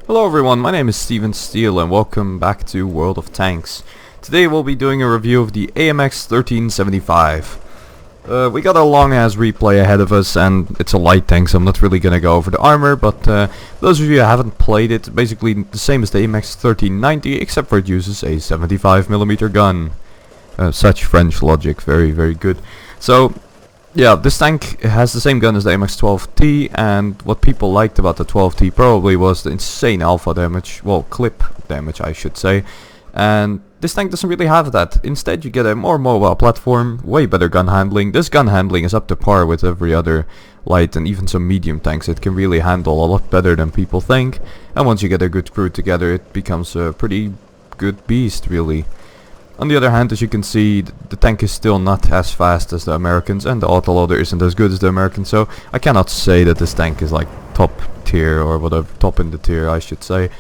Hello everyone, my name is Steven Steele and welcome back to World of Tanks. Today we'll be doing a review of the AMX 1375. We got a long ass replay ahead of us and it's a light tank, so I'm not really gonna go over the armor, but those of you who haven't played it, basically the same as the AMX 1390 except for it uses a 75mm gun. Such French logic, very good. So yeah, this tank has the same gun as the AMX 12T, and what people liked about the 12T probably was the insane alpha damage, well, clip damage I should say, and this tank doesn't really have that. Instead you get a more mobile platform, way better gun handling. This gun handling is up to par with every other light and even some medium tanks. It can really handle a lot better than people think, and once you get a good crew together it becomes a pretty good beast really. On the other hand, as you can see, the tank is still not as fast as the Americans, and the autoloader isn't as good as the Americans, so I cannot say that this tank is like top tier or whatever, top in the tier I should say.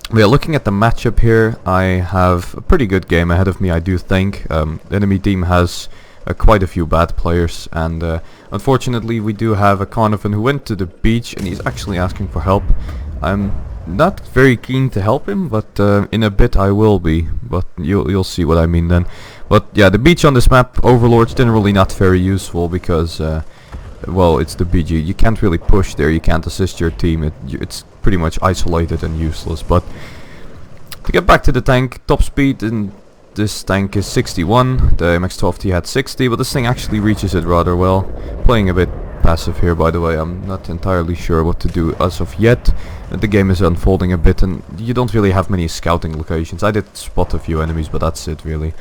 We are looking at the matchup here. I have a pretty good game ahead of me, I do think. The enemy team has quite a few bad players, and unfortunately we do have a Carnarvon who went to the beach and he's actually asking for help. I'm not very keen to help him, but in a bit I will be, but you'll see what I mean then. But yeah, the beach on this map, Overlord's generally not very useful because well, it's the BG. You can't really push there, you can't assist your team, it's pretty much isolated and useless. But to get back to the tank, top speed in this tank is 61, the MX-12T had 60, but this thing actually reaches it rather well. Playing a bit passive here, by the way. I'm not entirely sure what to do as of yet. The game is unfolding a bit and you don't really have many scouting locations. I did spot a few enemies, but that's it really.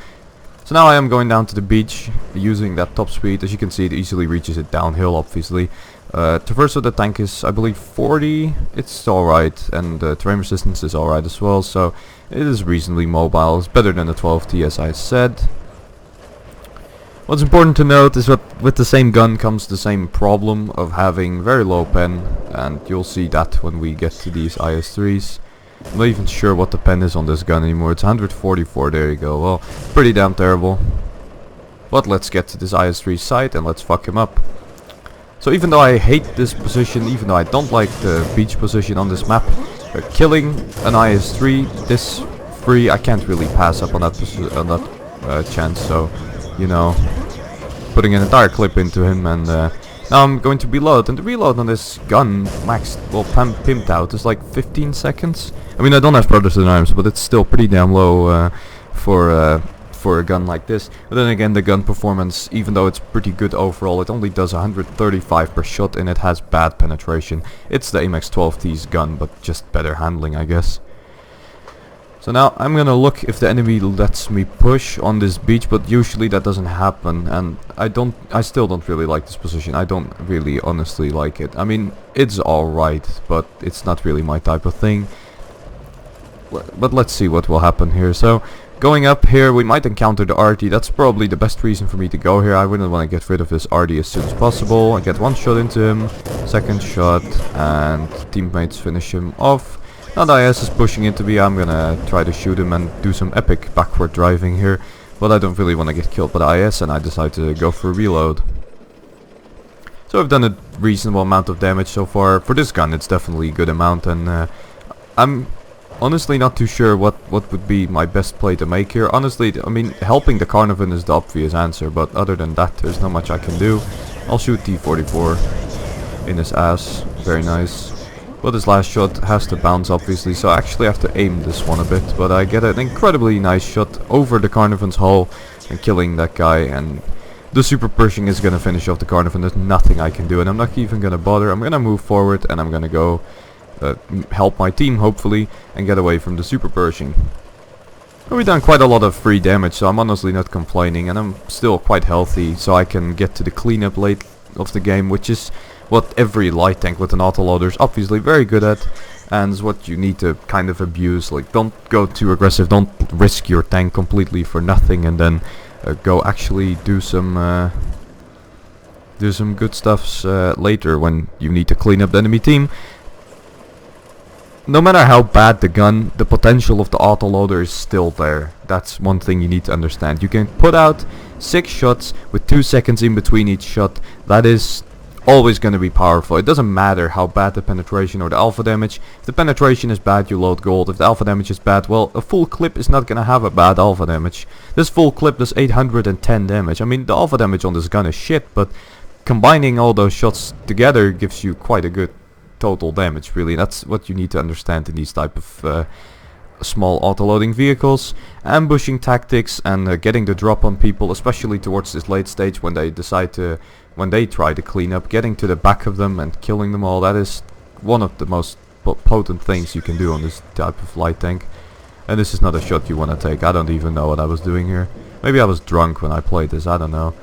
So now I am going down to the beach using that top speed. As you can see, it easily reaches it downhill obviously. Traverse of the tank is I believe 40, it's alright, and terrain resistance is alright as well, so it is reasonably mobile. It's better than the 12T as I said. What's important to note is that with the same gun comes the same problem of having very low pen, and you'll see that when we get to these IS-3s. I'm not even sure what the pen is on this gun anymore. It's 144, there you go. Well, pretty damn terrible. But let's get to this IS-3 site and let's fuck him up. So even though I hate this position, even though I don't like the beach position on this map, killing an IS-3 this free, I can't really pass up on that chance, so you know, putting an entire clip into him, and now I'm going to reload, and the reload on this gun maxed, well, pimped out is like 15 seconds. I mean, I don't have Brothers in Arms, but it's still pretty damn low for a gun like this. But then again, the gun performance, even though it's pretty good overall, it only does 135 per shot and it has bad penetration. It's the AMX 12T's gun, but just better handling, I guess. So now I'm gonna look if the enemy lets me push on this beach, but usually that doesn't happen, and I still don't really like this position. I don't really honestly like it. I mean, it's alright, but it's not really my type of thing. But let's see what will happen here. So going up here we might encounter the RT. That's probably the best reason for me to go here. I wouldn't want to get rid of this RT as soon as possible. I get one shot into him, second shot, and teammates finish him off. Now the IS is pushing into me. I'm gonna try to shoot him and do some epic backward driving here, but I don't really want to get killed by the IS, and I decide to go for a reload. So I've done a reasonable amount of damage so far. For this gun it's definitely a good amount, and I'm honestly not too sure what would be my best play to make here. Honestly, I mean, helping the Carnarvon is the obvious answer, but other than that there's not much I can do. I'll shoot T-44 in his ass, very nice. But this last shot has to bounce obviously, so I actually have to aim this one a bit, but I get an incredibly nice shot over the Carnarvon's hull and killing that guy, and the super Pershing is gonna finish off the Carnarvon. There's nothing I can do, and I'm not even gonna bother. I'm gonna move forward and I'm gonna go help my team hopefully and get away from the super Pershing. We've done quite a lot of free damage, so I'm honestly not complaining, and I'm still quite healthy, so I can get to the cleanup late of the game, which is what every light tank with an autoloader is obviously very good at, and is what you need to kind of abuse. Like, don't go too aggressive, don't risk your tank completely for nothing, and then go actually do some good stuffs later when you need to clean up the enemy team. No matter how bad the gun, the potential of the autoloader is still there. That's one thing you need to understand. You can put out 6 shots with 2 seconds in between each shot. That is always going to be powerful. It doesn't matter how bad the penetration or the alpha damage. If the penetration is bad, you load gold. If the alpha damage is bad, well, a full clip is not going to have a bad alpha damage. This full clip does 810 damage. I mean, the alpha damage on this gun is shit, but combining all those shots together gives you quite a good total damage, really. That's what you need to understand in these type of small auto-loading vehicles. Ambushing tactics and getting the drop on people, especially towards this late stage when they try to clean up, getting to the back of them and killing them all. That is one of the most potent things you can do on this type of light tank. And this is not a shot you want to take. I don't even know what I was doing here. Maybe I was drunk when I played this, I don't know.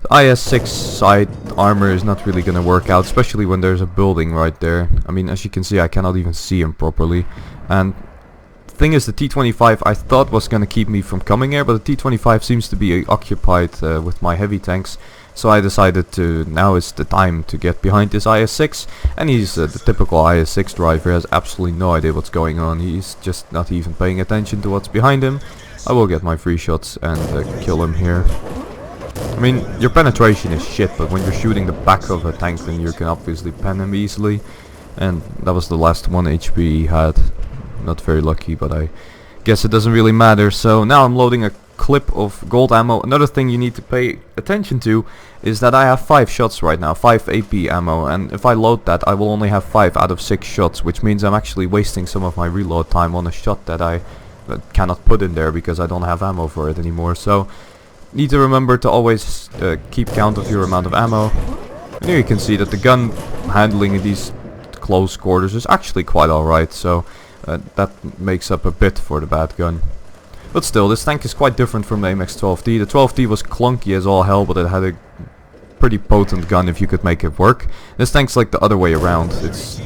The IS-6 side armor is not really gonna work out, especially when there's a building right there. I mean, as you can see, I cannot even see him properly. And the thing is, the T-25 I thought was gonna keep me from coming here, but the T-25 seems to be occupied with my heavy tanks. So I decided now is the time to get behind this IS-6. And he's the typical IS-6 driver, has absolutely no idea what's going on. He's just not even paying attention to what's behind him. I will get my free shots and kill him here. I mean, your penetration is shit, but when you're shooting the back of a tank, then you can obviously pen him easily. And that was the last 1 HP he had. Not very lucky, but I guess it doesn't really matter. So now I'm loading a clip of gold ammo. Another thing you need to pay attention to is that I have 5 shots right now, 5 AP ammo, and if I load that, I will only have 5 out of 6 shots, which means I'm actually wasting some of my reload time on a shot that I cannot put in there because I don't have ammo for it anymore. So need to remember to always keep count of your amount of ammo. And here you can see that the gun handling in these close quarters is actually quite alright, so that makes up a bit for the bad gun. But still, this tank is quite different from the AMX 12D. The 12D was clunky as all hell, but it had a pretty potent gun if you could make it work. This tank's like the other way around. It's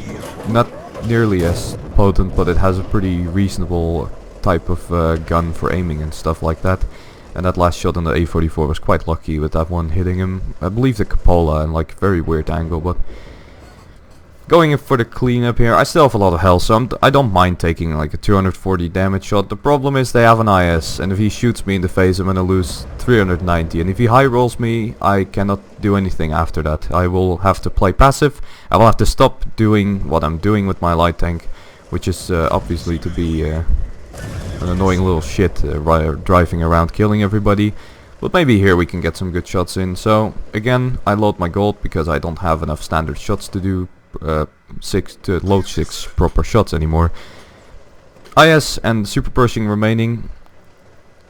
not nearly as potent, but it has a pretty reasonable type of gun for aiming and stuff like that. And that last shot on the A44 was quite lucky with that one hitting him. I believe the cupola and like very weird angle, but going in for the cleanup here. I still have a lot of health, so I don't mind taking like a 240 damage shot. The problem is they have an IS, and if he shoots me in the face, I'm gonna lose 390. And if he high rolls me, I cannot do anything after that. I will have to play passive. I will have to stop doing what I'm doing with my light tank, which is obviously to be an annoying little shit driving around killing everybody. But maybe here we can get some good shots in. So again, I load my gold because I don't have enough standard shots to do load 6 proper shots anymore. IS and Super Pershing remaining.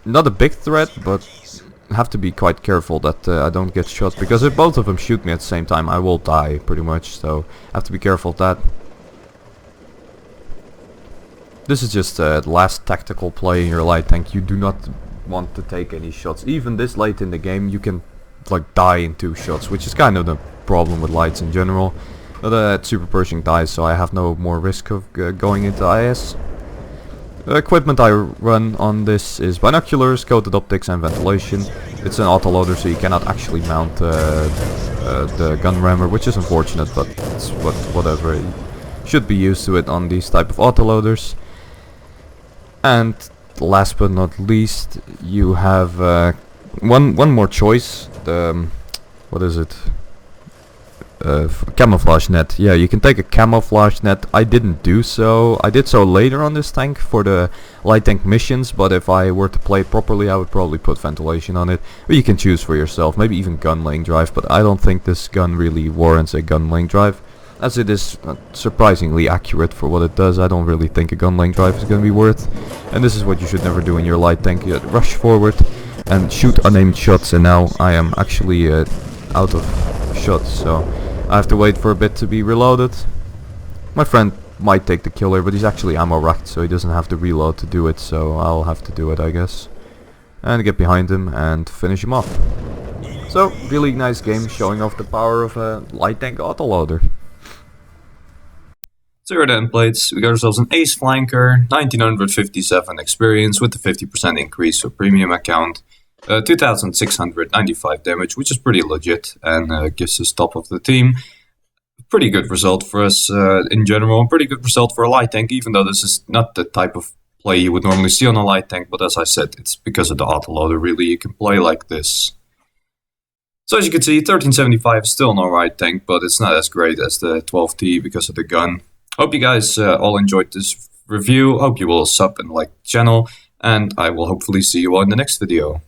Not a big threat, but have to be quite careful that I don't get shot, because if both of them shoot me at the same time, I will die pretty much, so I have to be careful of that. This is just the last tactical play in your light tank. You do not want to take any shots. Even this late in the game, you can like die in 2 shots, which is kind of the problem with lights in general. But Super Pershing dies, so I have no more risk of going into IS. The equipment I run on this is binoculars, coated optics and ventilation. It's an autoloader, so you cannot actually mount the gun rammer, which is unfortunate, but it's whatever. You should be used to it on these type of autoloaders. And last but not least, you have one more choice. What is it? Camouflage net. Yeah, you can take a camouflage net. I didn't do so. I did so later on this tank for the light tank missions, but if I were to play it properly, I would probably put ventilation on it. Or you can choose for yourself, maybe even gun lane drive, but I don't think this gun really warrants a gun lane drive, as it is surprisingly accurate for what it does. I don't really think a gun lane drive is going to be worth. And this is what you should never do in your light tank. You rush forward and shoot unaimed shots, and now I am actually out of shots, so I have to wait for a bit to be reloaded. My friend might take the killer, but he's actually ammo racked, so he doesn't have to reload to do it, so I'll have to do it, I guess. And get behind him and finish him off. So, really nice game, showing off the power of a light tank autoloader. So here are the templates. We got ourselves an ace flanker, 1957 experience with the 50% increase for premium account. 2695 damage, which is pretty legit, and gives us top of the team. Pretty good result for us in general, and pretty good result for a light tank, even though this is not the type of play you would normally see on a light tank, but as I said, it's because of the autoloader, really, you can play like this. So as you can see, 1375 is still an alright tank, but it's not as great as the 12T because of the gun. Hope you guys all enjoyed this review. Hope you will sub and like the channel, and I will hopefully see you all in the next video.